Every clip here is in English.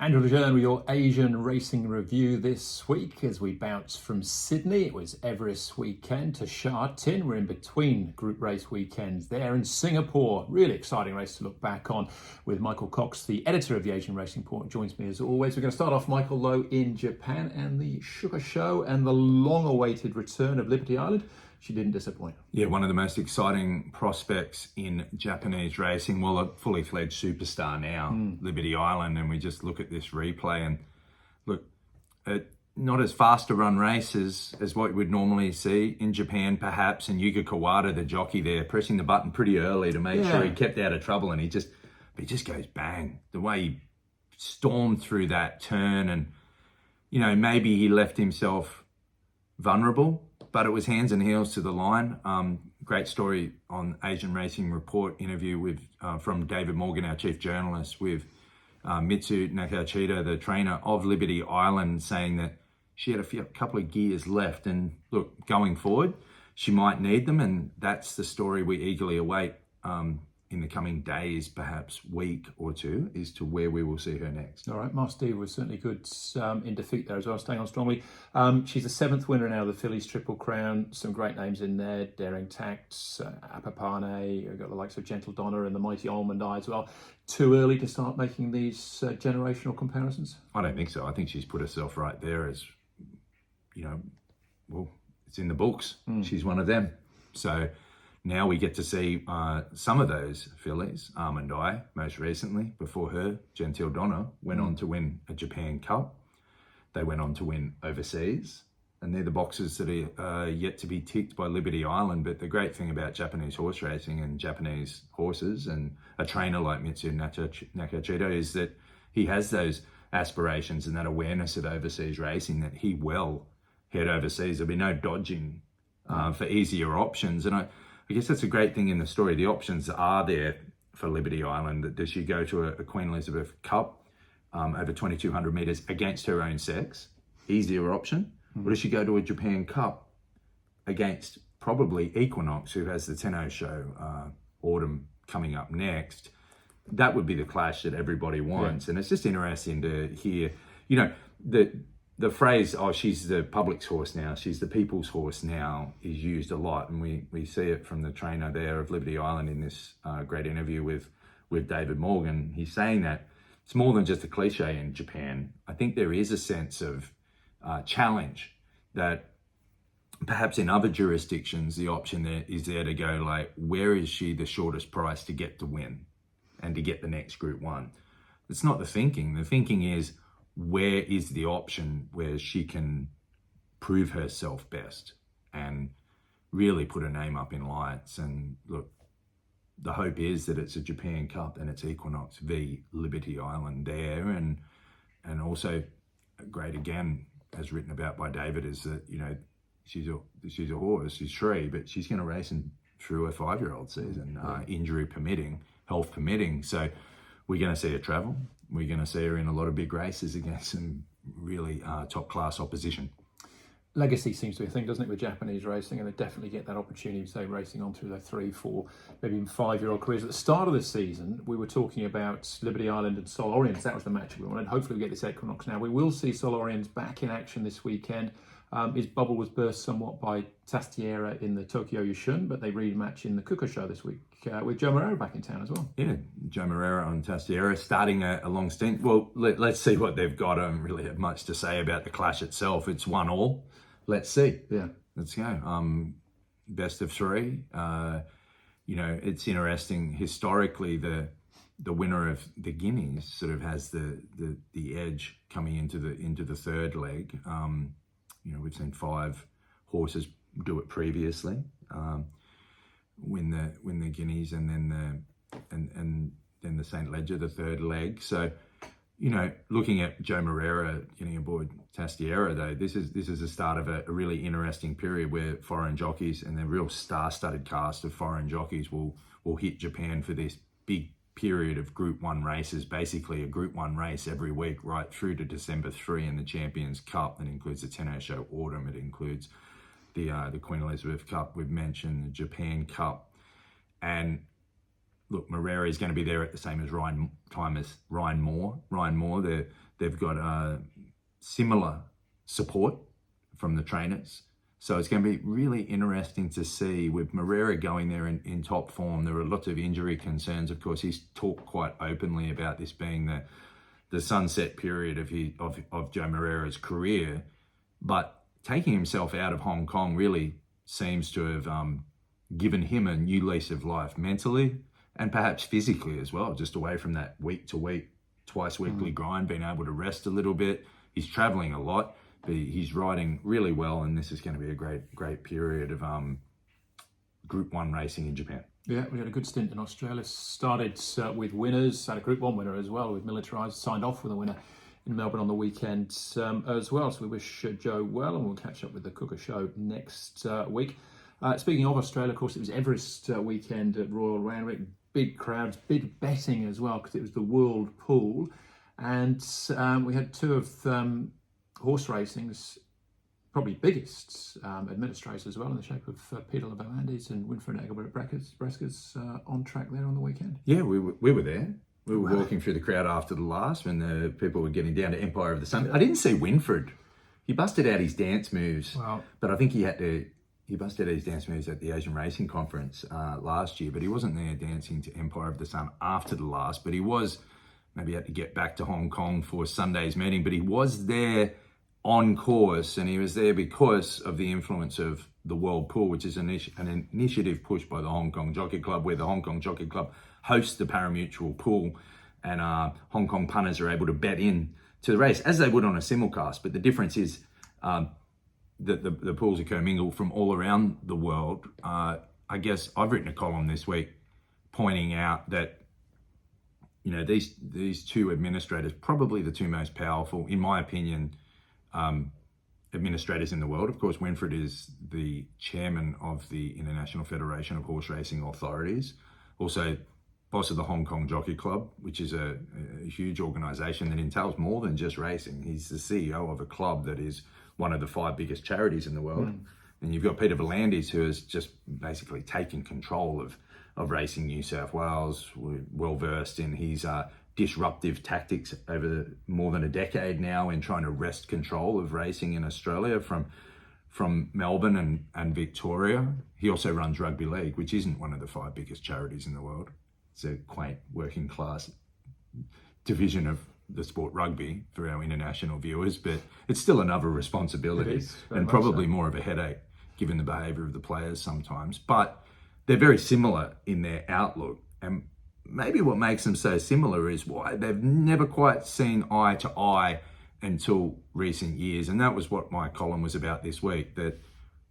Andrew Jeune with your Asian racing review this week as we bounce from Sydney. It was Everest weekend to Sha Tin. We're in between group race weekends there in Singapore. Really exciting race to look back on with Michael Cox, the editor of the Asian Racing Report, joins me as always. We're going to start off, Michael, though, in Japan and the Shuka Sho and the long-awaited return of Liberty Island. She didn't disappoint. Yeah, one of the most exciting prospects in Japanese racing. Well, a fully fledged superstar now, Liberty Island. And we just look at this replay and look, not as fast a run races as what you would normally see in Japan, perhaps. And Yuka Kawada, the jockey there, pressing the button pretty early to make sure he kept out of trouble. And he just goes bang. The way he stormed through that turn, and, you know, maybe he left himself vulnerable, but it was hands and heels to the line. Great story on Asian Racing Report interview with from David Morgan, our chief journalist, with Mitsu Nakachita, the trainer of Liberty Island, saying that she had a couple of gears left, and look, going forward, she might need them, and that's the story we eagerly await in the coming days, perhaps week or two, as to where we will see her next. All right, Mars D was certainly good in defeat there as well, staying on strongly. She's the 7th winner now of the Phillies Triple Crown. Some great names in there: Daring Tacts, Apapane. We've got the likes of Gentle Donna and the mighty Almond Eye as well. Too early to start making these generational comparisons? I don't think so. I think she's put herself right there as, you know, well, it's in the books. She's one of them. So now we get to see some of those fillies. Almond Eye, most recently, before her, Gentle Donna, went on to win a Japan Cup. They went on to win overseas. And they're the boxes that are yet to be ticked by Liberty Island. But the great thing about Japanese horse racing and Japanese horses and a trainer like Mitsu Nakachita is that he has those aspirations and that awareness of overseas racing, that he will head overseas. There'll be no dodging for easier options. And I guess that's a great thing in the story. The options are there for Liberty Island. Does she go to a Queen Elizabeth Cup over 2,200 metres against her own sex? Easier option. Or does she go to a Japan Cup against probably Equinox, who has the Tenno Show autumn coming up next? That would be the clash that everybody wants. And it's just interesting to hear, you know, the phrase, oh, she's the public's horse now, she's the people's horse now, is used a lot. And we see it from the trainer there of Liberty Island in this great interview with David Morgan. He's saying that it's more than just a cliche in Japan. I think there is a sense of challenge that perhaps in other jurisdictions, the option there is there to go like, where is she the shortest price to get to win and to get the next Group 1? It's not the thinking. The thinking is, where is the option where she can prove herself best and really put her name up in lights? And look, the hope is that it's a Japan Cup and it's Equinox v Liberty Island there. And also great again, as written about by David, is that, you know, she's a horse, she's Shree, but she's going to race through a 5-year-old season, injury permitting, health permitting. So we're going to see her travel. We're going to see her in a lot of big races against some really top-class opposition. Legacy seems to be a thing, doesn't it, with Japanese racing, and they definitely get that opportunity, say, racing on through their 3, 4, maybe even 5-year-old careers. At the start of the season, we were talking about Liberty Island and Sol Oriens. That was the match we wanted. Hopefully we get this Equinox now. We will see Sol Oriens back in action this weekend. His bubble was burst somewhat by Tastiera in the Tokyo Jeune, but they rematch in the Kikuka Sho this week with Joao Moreira back in town as well. Yeah, Joao Moreira on Tastiera starting a long stint. Well, let's see what they've got. I don't really have much to say about the clash itself. It's 1-1. Let's see. Yeah. Let's go. Best of 3. You know, it's interesting. Historically, the winner of the Guineas sort of has the edge coming into the third leg. You know, we've seen 5 horses do it previously, win the Guineas, and then the St. Leger, the third leg. So, you know, looking at Joao Moreira getting aboard Tastiera, though, this is the start of a really interesting period where foreign jockeys and the real star-studded cast of foreign jockeys will hit Japan for this big period of Group 1 races, basically a Group 1 race every week right through to December 3 in the Champions Cup. That includes the Tenno Show Autumn. It includes the Queen Elizabeth Cup we've mentioned, the Japan Cup. And look, Moreira is going to be there at the same time as Ryan Moore. Ryan Moore, the They've got similar support from the trainers. So it's going to be really interesting to see with Moreira going there in top form. There are lots of injury concerns. Of course, he's talked quite openly about this being the sunset period of Joao Moreira's career. But taking himself out of Hong Kong really seems to have given him a new lease of life mentally and perhaps physically as well, just away from that week to week, twice weekly grind, being able to rest a little bit. He's traveling a lot, but he's riding really well, and this is going to be a great period of Group 1 racing in Japan. Yeah, we had a good stint in Australia. Started with winners, had a Group 1 winner as well with Militarised, signed off with a winner in Melbourne on the weekend as well. So we wish Joe well, and we'll catch up with the Kikuka Sho next week. Speaking of Australia, of course, it was Everest weekend at Royal Randwick. Big crowds, big betting as well, because it was the World Pool. And we had two of horse racing's probably biggest administrators as well, in the shape of Peter Levandes and Winfred and Engelbrecht-Bresges on track there on the weekend. Yeah, we were there. We were walking through the crowd after the last when the people were getting down to Empire of the Sun. I didn't see Winfred. He busted out his dance moves, but I think he busted out his dance moves at the Asian Racing Conference last year, but he wasn't there dancing to Empire of the Sun after the last, but he was, maybe had to get back to Hong Kong for Sunday's meeting, but he was there on course, and he was there because of the influence of the World Pool, which is an initiative pushed by the Hong Kong Jockey Club, where the Hong Kong Jockey Club hosts the parimutuel pool, and Hong Kong punters are able to bet in to the race, as they would on a simulcast. But the difference is that the pools are commingled from all around the world. I guess I've written a column this week pointing out that, you know, these two administrators, probably the two most powerful, in my opinion, administrators in the world. Of course, Winfred is the chairman of the International Federation of Horse Racing Authorities, also boss of the Hong Kong Jockey Club, which is a huge organisation that entails more than just racing. He's the CEO of a club that is one of the 5 biggest charities in the world. And you've got Peter Levandes, who has just basically taken control of Racing New South Wales, well versed in his disruptive tactics over more than a decade now in trying to wrest control of racing in Australia from Melbourne and Victoria. He also runs rugby league, which isn't one of the 5 biggest charities in the world. It's a quaint working class division of the sport rugby for our international viewers, but it's still another responsibility and probably more of a headache given the behaviour of the players sometimes. But they're very similar in their outlook, and maybe what makes them so similar is why they've never quite seen eye to eye until recent years. And that was what my column was about this week, that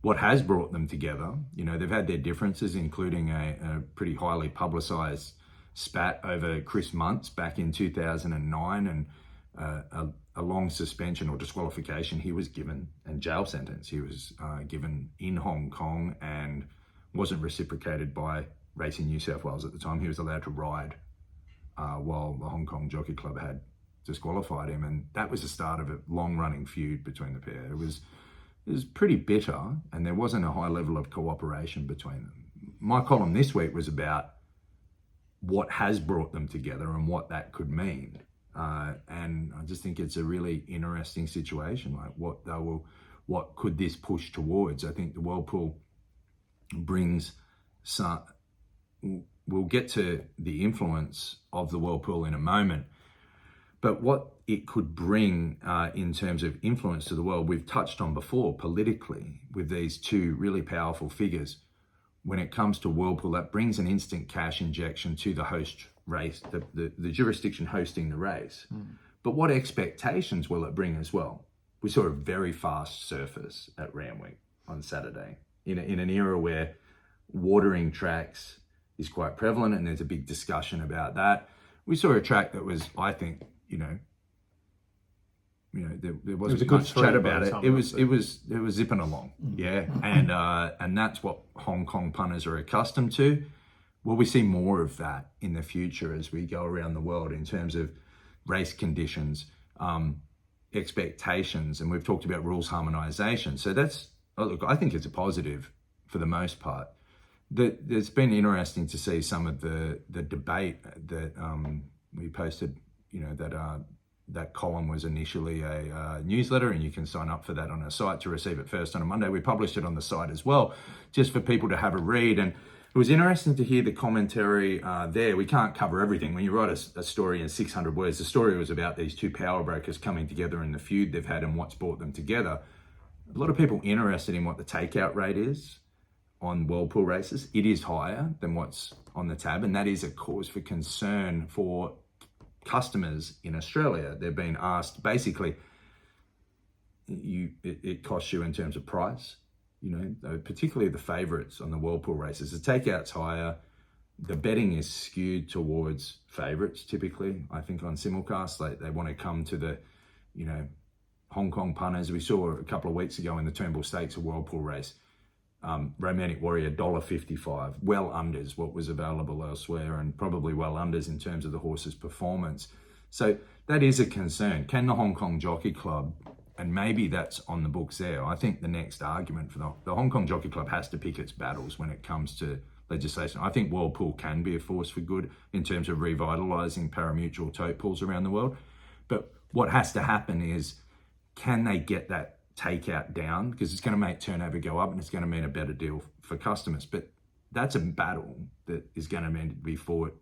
what has brought them together, you know, they've had their differences, including a pretty highly publicised spat over Chris Muntz back in 2009, and a long suspension or disqualification he was given, and jail sentence he was given in Hong Kong, and wasn't reciprocated by Racing New South Wales at the time. He was allowed to ride while the Hong Kong Jockey Club had disqualified him, and that was the start of a long-running feud between the pair. It was pretty bitter, and there wasn't a high level of cooperation between them. My column this week was about what has brought them together and what that could mean, and I just think it's a really interesting situation. Like what could this push towards? I think the World Pool brings some. We'll get to the influence of the World Pool in a moment, but what it could bring in terms of influence to the world, we've touched on before politically with these two really powerful figures. When it comes to World Pool, that brings an instant cash injection to the host race, the jurisdiction hosting the race. But what expectations will it bring as well? We saw a very fast surface at Randwick on Saturday in an era where watering tracks is quite prevalent, and there's a big discussion about that. We saw a track that was, I think, there wasn't much chat about it. It was zipping along, and that's what Hong Kong punters are accustomed to. Will we see more of that in the future as we go around the world in terms of race conditions, expectations, and we've talked about rules harmonisation. So look, I think it's a positive for the most part. It's been interesting to see some of the debate that we posted, that that column was initially a newsletter, and you can sign up for that on our site to receive it first on a Monday. We published it on the site as well, just for people to have a read. And it was interesting to hear the commentary there. We can't cover everything. When you write a story in 600 words, the story was about these two power brokers coming together and the feud they've had and what's brought them together. A lot of people interested in what the takeout rate is on World Pool races. It is higher than what's on the tab, and that is a cause for concern for customers in Australia. They're being asked, basically, it costs you in terms of price, particularly the favourites on the World Pool races. The takeout's higher. The betting is skewed towards favourites, typically. I think on simulcast, they want to come to the, Hong Kong punters. We saw a couple of weeks ago in the Turnbull Stakes, a World Pool race, Romantic Warrior $1.55, well unders what was available elsewhere, and probably well unders in terms of the horse's performance. So that is a concern. Can the Hong Kong Jockey Club, and maybe that's on the books there, I think the next argument for the Hong Kong Jockey Club has to pick its battles when it comes to legislation. I think World Pool can be a force for good in terms of revitalising parimutuel tote pools around the world. But what has to happen is, can they get that takeout down? Because it's going to make turnover go up and it's going to mean a better deal for customers. But that's a battle that is going to be fought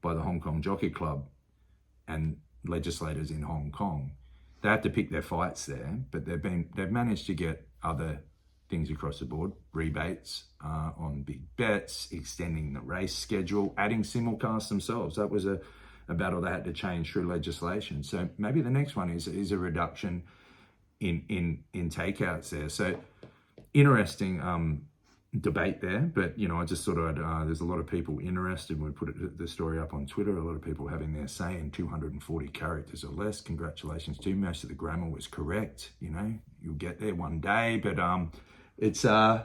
by the Hong Kong Jockey Club and legislators in Hong Kong. They have to pick their fights there, but they've managed to get other things across the board: rebates on big bets, extending the race schedule, adding simulcasts themselves. That was a battle they had to change through legislation. So maybe the next one is a reduction in takeouts there. So interesting debate there, but I just thought there's a lot of people interested. We put the story up on Twitter, a lot of people having their say in 240 characters or less. Congratulations to you. Most of the grammar was correct. You'll get there one day, but it's a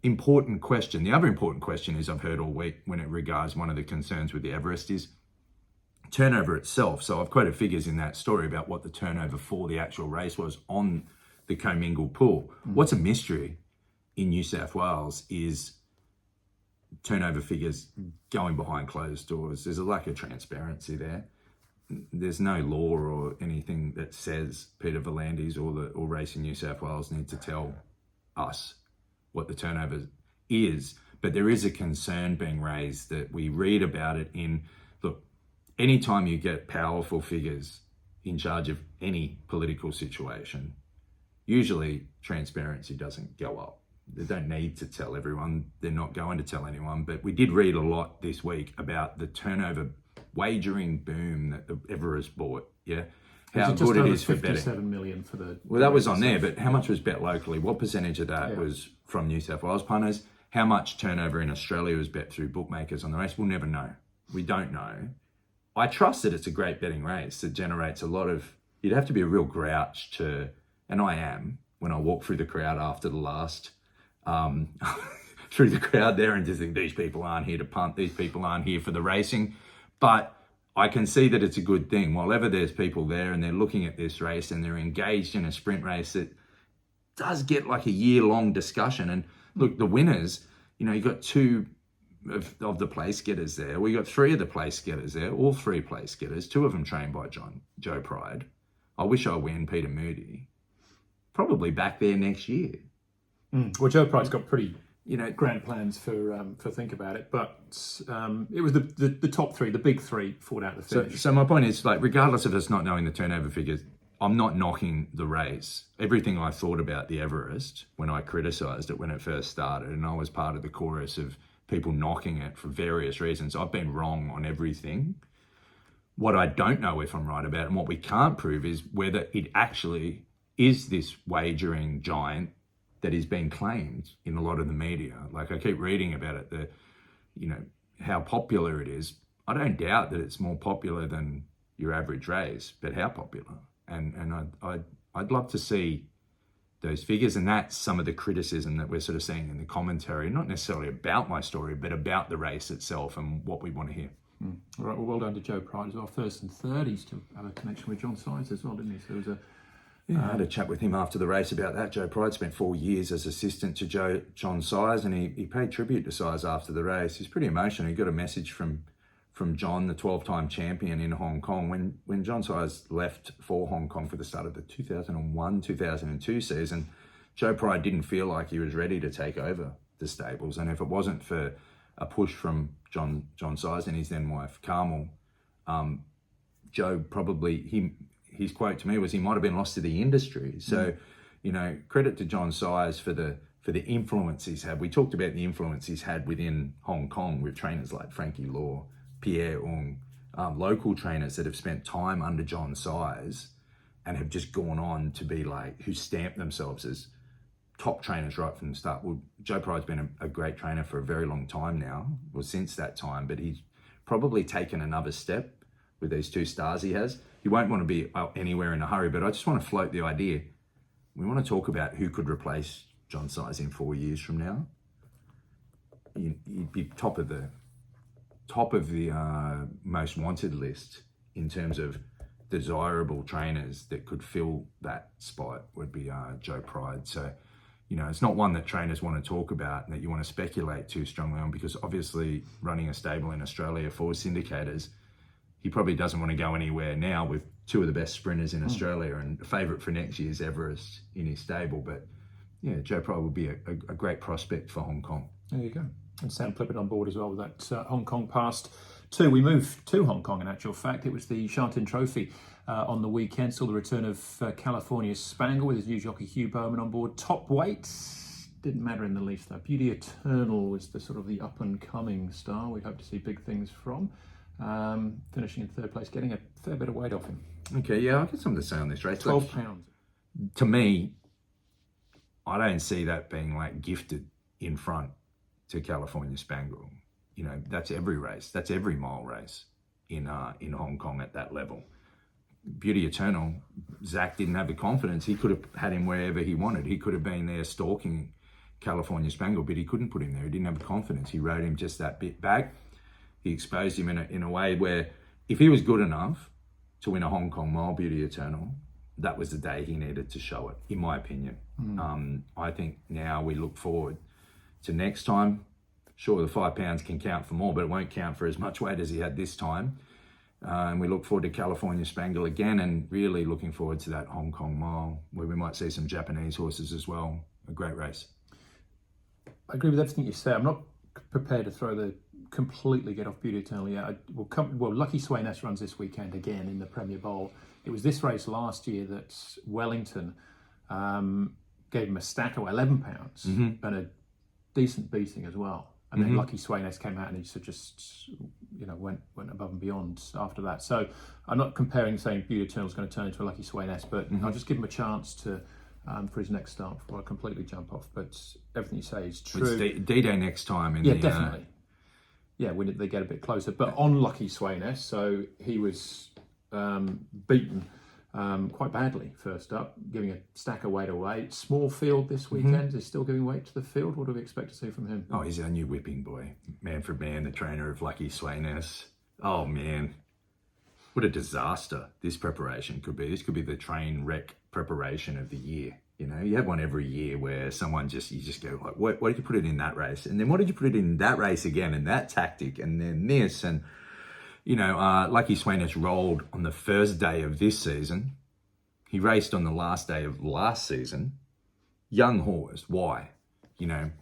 important question. The other important question is, I've heard all week when it regards one of the concerns with the Everest is turnover itself. So I've quoted figures in that story about what the turnover for the actual race was on the commingled pool. What's a mystery in New South Wales is turnover figures going behind closed doors. There's a lack of transparency there. There's no law or anything that says Peter V'landys or Racing New South Wales need to tell us what the turnover is. But there is a concern being raised that we read about it in, look, anytime you get powerful figures in charge of any political situation, usually transparency doesn't go up. They don't need to tell everyone. They're not going to tell anyone. But we did read a lot this week about the turnover wagering boom that the Everest bought. Yeah. How good it is for betting. 57 million for the... Well, that was on there, but how much was bet locally? What percentage of that was from New South Wales punters? How much turnover in Australia was bet through bookmakers on the race? We'll never know. We don't know. I trust that it's a great betting race that generates a lot of... You'd have to be a real grouch to... And I am, when I walk through the crowd after the last... through the crowd there, and just think, these people aren't here to punt, these people aren't here for the racing. But I can see that it's a good thing. While ever there's people there and they're looking at this race and they're engaged in a sprint race that does get like a year-long discussion. And look, the winners, you got two of the place getters there. We got three of the place getters there, all three place getters, two of them trained by Joe Pride. I wish I win Peter Moody. Probably back there next year. Well, Joe Pride's got pretty grand plans for Think About It, but it was the top three, the big three, fought out the finish. So my point is, like, regardless of us not knowing the turnover figures, I'm not knocking the race. Everything I thought about the Everest when I criticised it when it first started, and I was part of the chorus of people knocking it for various reasons. I've been wrong on everything. What I don't know if I'm right about, and what we can't prove, is whether it actually is this wagering giant that is being claimed in a lot of the media. Like, I keep reading about it, how popular it is. I don't doubt that it's more popular than your average race, but how popular? And I'd love to see those figures, and that's some of the criticism that we're sort of seeing in the commentary, not necessarily about my story, but about the race itself and what we want to hear. All right, well done to Joe Pride as well. First and third, he still had a connection with John Size as well, didn't he? So it was I had a chat with him after the race about that. Joe Pride spent 4 years as assistant to John Size, and he paid tribute to Size after the race. He's pretty emotional. He got a message from from John, the 12-time champion in Hong Kong. When John Size left for Hong Kong for the start of the 2001-2002 season, Joe Pride didn't feel like he was ready to take over the stables. And if it wasn't for a push from John Size and his then wife, Carmel, Joe probably, his quote to me was he might have been lost to the industry. So, you know, credit to John Size for the influence he's had. We talked about the influence he's had within Hong Kong with trainers like Frankie Law, Pierre Ong, local trainers that have spent time under John Size and have just gone on to be like, who stamped themselves as top trainers right from the start. Well, Joe Pride's been a great trainer for a very long time now, or since that time, but he's probably taken another step with these 2 stars he has. He won't want to be anywhere in a hurry, but I just want to float the idea. We want to talk about who could replace John Size in 4 years from now. You'd be top of the most wanted list in terms of desirable trainers that could fill that spot would be Joe Pride. So, you know, it's not one that trainers want to talk about and that you want to speculate too strongly on, because obviously running a stable in Australia for syndicators, he probably doesn't want to go anywhere now with 2 of the best sprinters in Australia and a favourite for next year's Everest in his stable. But yeah, Joe Pride would be a great prospect for Hong Kong. There you go. And Sam Clippard on board as well with that Hong Kong past 2. We moved to Hong Kong in actual fact. It was the Sha Tin Trophy on the weekend. Saw the return of California's Spangle with his new jockey Hugh Bowman on board. Top weight, didn't matter in the least though. Beauty Eternal was the sort of the up and coming star we hope to see big things from. Finishing in 3rd place, getting a fair bit of weight off him. Okay, yeah, I'll get something to say on this race. 12 pounds. To me, I don't see that being like gifted in front to California Spangle. You know, that's every race. That's every mile race in Hong Kong at that level. Beauty Eternal, Zach didn't have the confidence. He could have had him wherever he wanted. He could have been there stalking California Spangle, but he couldn't put him there. He didn't have the confidence. He rode him just that bit back. He exposed him in a way where if he was good enough to win a Hong Kong mile, Beauty Eternal, that was the day he needed to show it, in my opinion. I think now we look forward to next time. Sure, the 5 pounds can count for more, but it won't count for as much weight as he had this time. And we look forward to California Spangle again, and really looking forward to that Hong Kong mile where we might see some Japanese horses as well. A great race. I agree with everything you say. I'm not prepared to completely get off Beauty Eternal yet. Lucky Sweynesse runs this weekend again in the Premier Bowl. It was this race last year that Wellington gave him a stack of 11 pounds and a decent beating as well. And then Lucky Sweynesse came out and he just went above and beyond after that. So I'm not comparing saying Beauty Eternal is going to turn into a Lucky Sweynesse, but I'll just give him a chance to for his next start before I completely jump off. But everything you say is true. It's D-Day next time. Definitely. Yeah, when they get a bit closer. But on Lucky Sweynesse, so he was beaten quite badly first up, giving a stack of weight away. Small field this weekend. Is still giving weight to the field. What do we expect to see from him? Oh, he's our new whipping boy. Manfred Man, the trainer of Lucky Sweynesse. Oh, man. What a disaster this preparation could be. This could be the train wreck preparation of the year. You know, you have one every year where you just go like, what did you put it in that race? And then what did you put it in that race again? And that tactic and then this. And, Lucky Sweynesse rolled on the first day of this season. He raced on the last day of last season. Young horse. Why?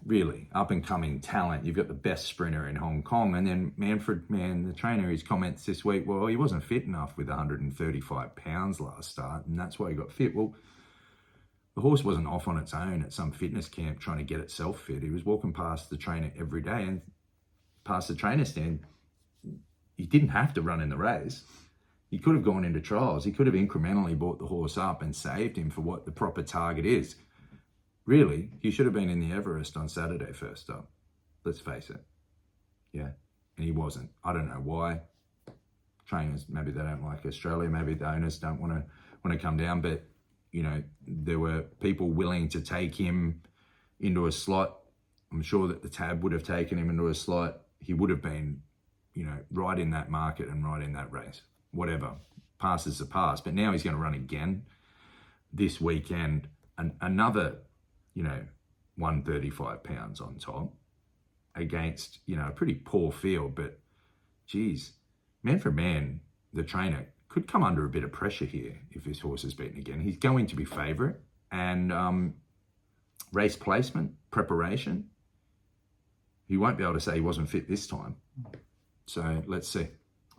Really up and coming talent. You've got the best sprinter in Hong Kong. And then Manfred Man, the trainer, his comments this week, well, he wasn't fit enough with 135 pounds last start. And that's why he got fit. Well, the horse wasn't off on its own at some fitness camp trying to get itself fit. He was walking past the trainer every day and past the trainer stand. He didn't have to run in the race. He could have gone into trials. He could have incrementally brought the horse up and saved him for what the proper target is. Really, he should have been in the Everest on Saturday first up. Let's face it. Yeah, and he wasn't. I don't know why. Trainers, maybe they don't like Australia. Maybe the owners don't want to come down. But, there were people willing to take him into a slot. I'm sure that the tab would have taken him into a slot. He would have been, right in that market and right in that race. Whatever. Pass is a pass. But now he's going to run again this weekend. Another 135 pounds on top against, a pretty poor field. But, geez, Manfred Man, the trainer, could come under a bit of pressure here if this horse is beaten again. He's going to be favourite, and race placement, preparation, he won't be able to say he wasn't fit this time. So let's see.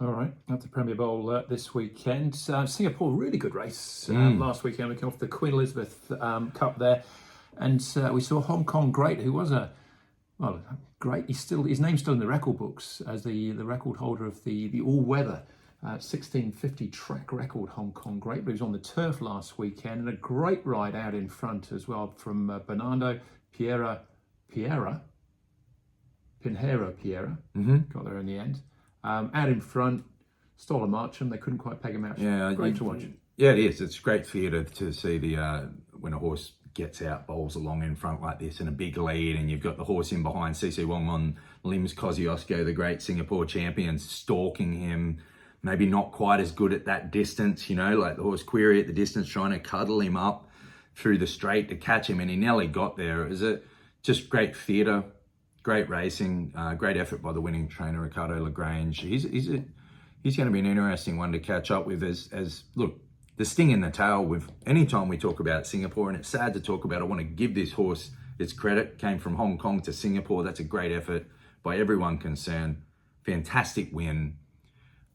All right, at the Premier Bowl this weekend. Singapore, really good race last weekend. We came off the Queen Elizabeth Cup there, and we saw Hong Kong Great, who was great. His name's still in the record books as the record holder of the all-weather 1650 track record Hong Kong Great. But he was on the turf last weekend, and a great ride out in front as well from Bernardo Pinheiro Piera. Got there in the end. Out in front, stole a march, and they couldn't quite peg him out. Yeah, great to watch. Yeah, it is. It's great theatre to see the when a horse gets out, bowls along in front like this in a big lead, and you've got the horse in behind, CC Wong on Limbs Kosciuszko, the great Singapore champion, stalking him. Maybe not quite as good at that distance, like the horse Query at the distance, trying to cuddle him up through the straight to catch him, and he nearly got there. It was just great theatre, great racing, great effort by the winning trainer Ricardo Lagrange. He's going to be an interesting one to catch up with. As look, the sting in the tail with any time we talk about Singapore, and it's sad to talk about. I want to give this horse its credit. Came from Hong Kong to Singapore. That's a great effort by everyone concerned. Fantastic win.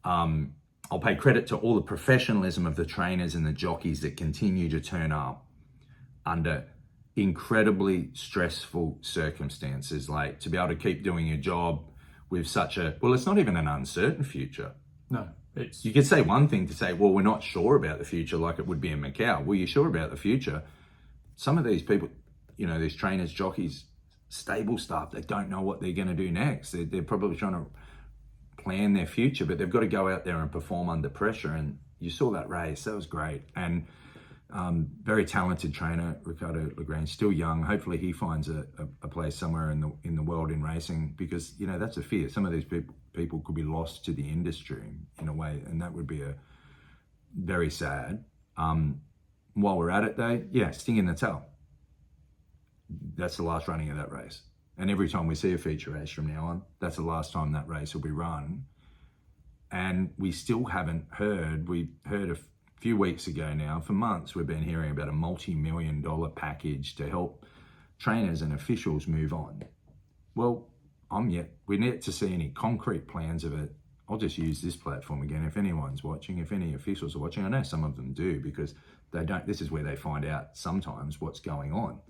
I'll pay credit to all the professionalism of the trainers and the jockeys that continue to turn up under incredibly stressful circumstances, like to be able to keep doing your job with such it's not even an uncertain future. No, you could say one thing to say, well, we're not sure about the future, like it would be in Macau. Well, you're sure about the future. Some of these people, these trainers, jockeys, stable staff, they don't know what they're going to do next. They're probably trying to plan their future, but they've got to go out there and perform under pressure. And you saw that race. That was great. And very talented trainer, Ricardo Lagrange, still young. Hopefully he finds a place somewhere in the world in racing, because, that's a fear. Some of these people could be lost to the industry in a way, and that would be a very sad. While we're at it though, sting in the tail. That's the last running of that race. And every time we see a feature race from now on, that's the last time that race will be run. And we still haven't heard, we heard a few weeks ago now, for months we've been hearing about a multi-million-dollar package to help trainers and officials move on. Well, we're yet to see any concrete plans of it. I'll just use this platform again. If anyone's watching, if any officials are watching, I know some of them do, because they don't. This is where they find out sometimes what's going on.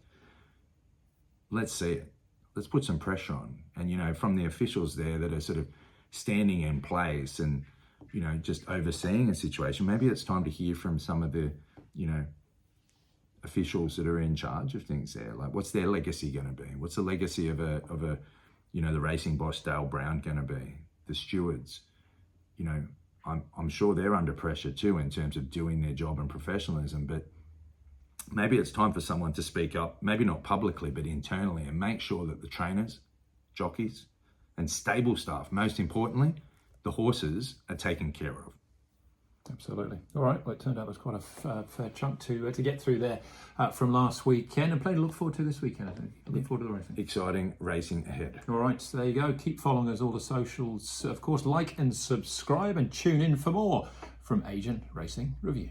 Let's see it. Let's put some pressure on. And, from the officials there that are sort of standing in place and, just overseeing a situation, maybe it's time to hear from some of the, officials that are in charge of things there. Like, what's their legacy going to be? What's the legacy of a the racing boss Dale Brown going to be? The stewards, I'm sure they're under pressure too in terms of doing their job and professionalism, but maybe it's time for someone to speak up, maybe not publicly, but internally, and make sure that the trainers, jockeys, and stable staff, most importantly, the horses, are taken care of. Absolutely. All right. Well, it turned out it was quite a fair chunk to get through there from last weekend, and plenty to look forward to this weekend, I think. Look forward to the racing. Exciting racing ahead. All right. So there you go. Keep following us, all the socials. Of course, like and subscribe, and tune in for more from Asian Racing Review.